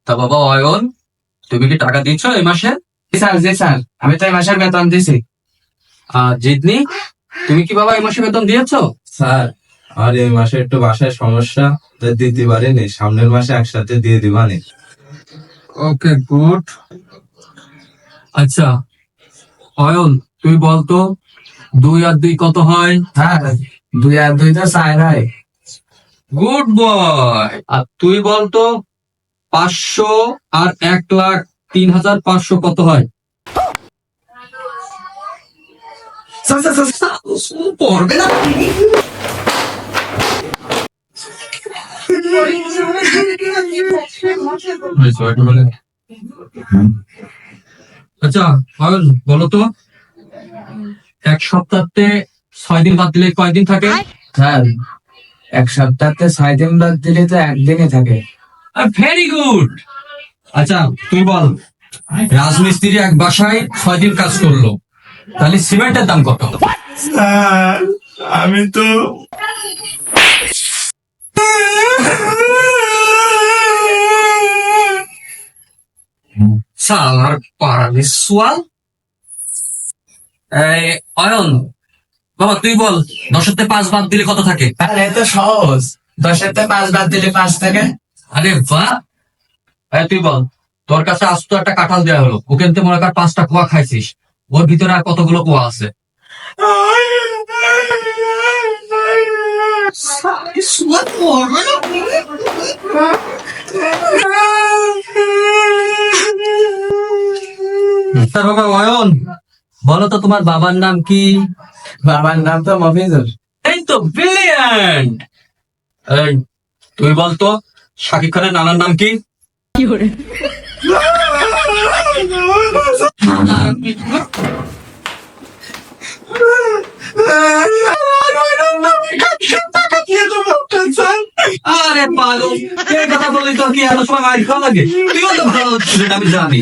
তা বাবা অয়ন, তুমি কি টাকা দিচ্ছ এই মাসে? জি স্যার, আমি তো এই মাসের বেতন দিছি। আর জিতনি, তুমি কি বাবা এই মাসে বেতন দিয়েছো? স্যার, আর এই মাসে একটু বাসায় সমস্যা, তাই দিতে পারিনি। সামনের মাসে একসাথে দিয়ে দিবানি। ওকে, গুড। আচ্ছা অয়ন, তুই বলতো 2 আর 2 কত হয়? স্যার 2 আর 2 তো 4 হয়। Good boy. আর তুই বলতো 500 আর 1,03,500 কত হয়? পড়বে না। আচ্ছা অয়ন, বলো তো 1 সপ্তাহতে 6 দিন বাদ দিলে কয়দিন থাকে? স্যার 1 সপ্তাহতে 6 দিন বাদ দিলে তো একদিনই থাকে। Very good. আচ্ছা তুই বল, রাজমিস্ত্রি এক বাসায় 6 দিন কাজ করলো, তাহলে সিমেন্টের দাম কত? স্যার, আমি তো সালার পারানি সোয়াল। অয়ন বাবা, তুই বল 10-তে 5 বাদ দিলে কত থাকে? স্যার এ তো সহজ, 10-তে 5 বাদ দিলে 5 থাকে। আরে বাহ। তুই বল, তোর কাছে আস্ত একটা কাঁঠাল দেওয়া হলো, ওখান থেকে মনে কর 5টা কুয়া খাইছিস, ওর ভিতরে আর কতগুলো কুয়া আছে? তার বাবা অয়ন, বলো তো তোমার বাবার নাম কি? বাবার নাম তো মফিজুর। এই তো ব্রিলিয়ান্ট। এই তুই বলতো শাকিব খানের নানার নাম কি? আরে পাগল, এই কথা বলি তো কি এত সময় মাইর খাওয়া লাগে? তুইও তো ভালো student, আমি জানি।